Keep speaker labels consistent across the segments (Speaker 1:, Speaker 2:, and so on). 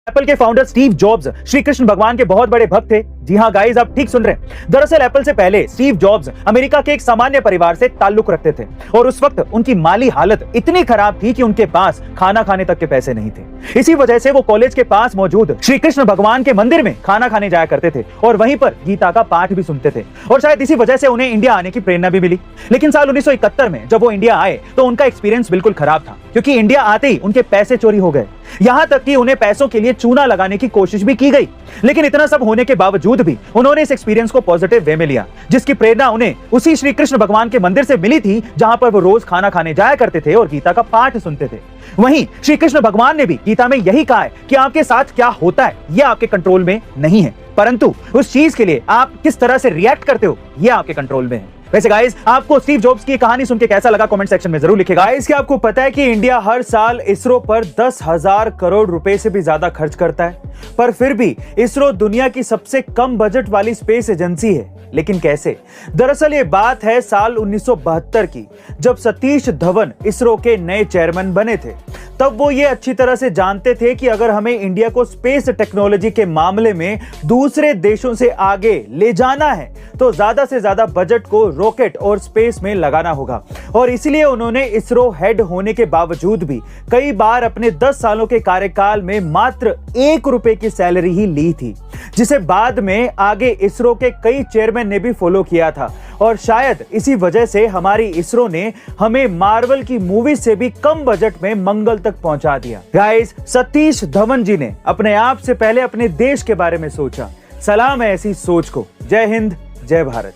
Speaker 1: Apple के founder Steve jobs Shri Krishna भगवान के बहुत बड़े भक्त थे। जी हाँ गाइस, आप ठीक सुन रहे हैं। दरअसल एप्पल से पहले स्टीव जॉब्स अमेरिका के एक सामान्य परिवार से ताल्लुक रखते थे और उस वक्त उनकी माली हालत इतनी खराब थी कि उनके पास खाना खाने तक के पैसे नहीं थे। इसी वजह से वो कॉलेज के पास मौजूद श्री कृष्ण भगवान के मंदिर में खाना खाने जाया करते थे और वहीं पर गीता का पाठ भी सुनते थे और शायद इसी वजह से उन्हें इंडिया आने की प्रेरणा भी मिली। लेकिन साल 1971 में जब वो इंडिया आए तो उनका एक्सपीरियंस बिल्कुल खराब था, क्योंकि इंडिया आते ही उनके पैसे चोरी हो गए। यहां तक कि उन्हें पैसों के लिए चूना लगाने की कोशिश भी की गई। लेकिन इतना सब होने के बावजूद भी उन्होंने इस एक्सपीरियंस को पॉजिटिव वे में लिया, जिसकी प्रेरणा उन्हें उसी श्री कृष्ण भगवान के मंदिर से मिली थी जहां पर वो रोज खाना खाने जाया करते थे और गीता का पाठ सुनते थे। वहीं श्री कृष्ण भगवान ने भी गीता में यही कहा है कि आपके साथ क्या होता है यह आपके कंट्रोल में नहीं है, परंतु उस चीज के लिए आप किस तरह से रिएक्ट करते हो यह आपके कंट्रोल में है। वैसे गाइस, आपको स्टीव जॉब्स की कहानी सुन के कैसा लगा कमेंट सेक्शन में जरूर लिखिएगा। गाइस, क्या आपको पता है कि इंडिया हर साल इसरो पर 10,000 करोड़ रुपए से भी ज्यादा खर्च करता है, पर फिर भी इसरो दुनिया की सबसे कम बजट वाली स्पेस एजेंसी है। लेकिन कैसे? दरअसल ये बात है साल 1972 की, जब सतीश धवन इसरो के नए चेयरमैन बने थे। तब वो ये अच्छी तरह से जानते थे कि अगर हमें इंडिया को स्पेस टेक्नोलॉजी के मामले में दूसरे देशों से आगे ले जाना है तो ज्यादा से ज्यादा बजट को रॉकेट और स्पेस में लगाना होगा। और इसलिए उन्होंने इसरो हेड होने के बावजूद भी कई बार अपने 10 सालों के कार्यकाल में मात्र ₹1 की सैलरी ही ली थी, जिसे बाद में आगे इसरो के कई चेयरमैन ने भी फॉलो किया था। और शायद इसी वजह से हमारी इसरो ने हमें मार्वल की मूवी से भी कम बजट में मंगल तक पहुंचा दिया। गाइस, सतीश धवन जी ने अपने आप से पहले अपने देश के बारे में सोचा। सलाम है ऐसी सोच को। जय हिंद, जय भारत।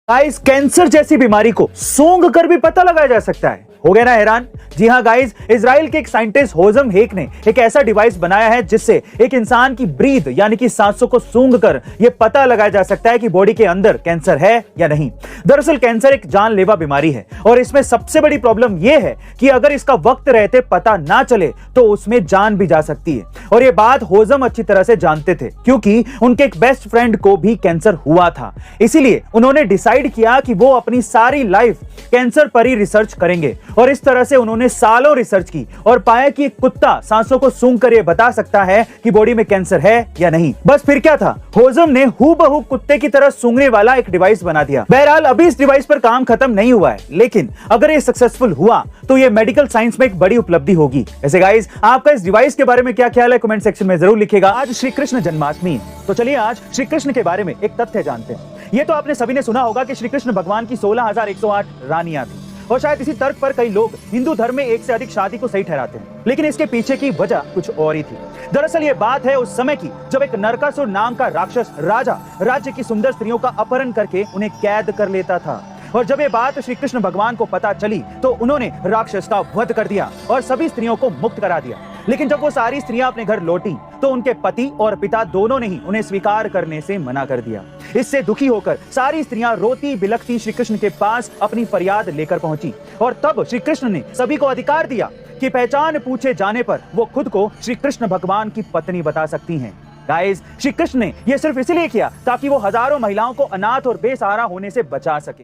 Speaker 1: गाइस, कैंसर जैसी बीमारी को सूंघ कर भी पता लगाया जा सकता है। हो गए ना हैरान? जी हाँ गाइस, इजराइल के एक साइंटिस्ट होजम हेक ने एक ऐसा डिवाइस बनाया है जिससे एक इंसान की ब्रीथ यानी कि सांसों को सूंघकर यह पता लगाया जा सकता है कि बॉडी के अंदर कैंसर है या नहीं। दरअसल कैंसर एक जानलेवा बीमारी है और इसमें सबसे बड़ी प्रॉब्लम यह है कि अगर इसका वक्त रहते पता ना चले तो उसमें जान भी जा सकती है। और यह बात होजम अच्छी तरह से जानते थे, क्योंकि उनके एक बेस्ट फ्रेंड को भी कैंसर हुआ था। इसीलिए उन्होंने डिसाइड किया कि वो अपनी सारी लाइफ कैंसर पर ही रिसर्च करेंगे। और इस तरह से उन्होंने सालों रिसर्च की और पाया कि एक कुत्ता सांसों को सूंघकर यह बता सकता है कि बॉडी में कैंसर है या नहीं। बस फिर क्या था, होजम ने हूबहू कुत्ते की तरह सूंघने वाला एक डिवाइस बना दिया। बहरहाल अभी इस डिवाइस पर काम खत्म नहीं हुआ है, लेकिन अगर ये सक्सेसफुल हुआ तो ये मेडिकल साइंस में एक बड़ी उपलब्धि होगी। ऐसे गाइस, आपका इस डिवाइस के बारे में क्या ख्याल है कमेंट सेक्शन में जरूर लिखिएगा। आज श्री कृष्ण जन्माष्टमी है, तो चलिए आज श्री कृष्ण के बारे में एक तथ्य जानते हैं। ये तो आपने सभी ने सुना होगा कि श्री कृष्ण भगवान की 16,108 रानियां थी और शायद इसी तर्क पर कई लोग हिंदू धर्म में एक से अधिक शादी को सही ठहराते हैं। लेकिन इसके पीछे की वजह कुछ और ही थी। दरअसल ये बात है उस समय की जब एक नरकासुर नाम का राक्षस राजा राज्य की सुंदर स्त्रियों का अपहरण करके उन्हें कैद कर लेता था। और जब ये बात श्री कृष्ण भगवान को पता चली तो उन्होंने राक्षस का वध कर दिया और सभी स्त्रियों को मुक्त करा दिया। लेकिन जब वो सारी स्त्रियां अपने घर लौटी तो उनके पति और पिता दोनों ने ही उन्हें स्वीकार करने से मना कर दिया। इससे दुखी होकर सारी स्त्रियां रोती बिलखती श्री कृष्ण के पास अपनी फरियाद लेकर पहुंची और तब श्री कृष्ण ने सभी को अधिकार दिया कि पहचान पूछे जाने पर वो खुद को श्री कृष्ण भगवान की पत्नी बता सकती हैं। गाइस, श्री कृष्ण ने यह सिर्फ इसलिए किया ताकि वो हजारों महिलाओं को अनाथ और बेसहारा होने से बचा सके।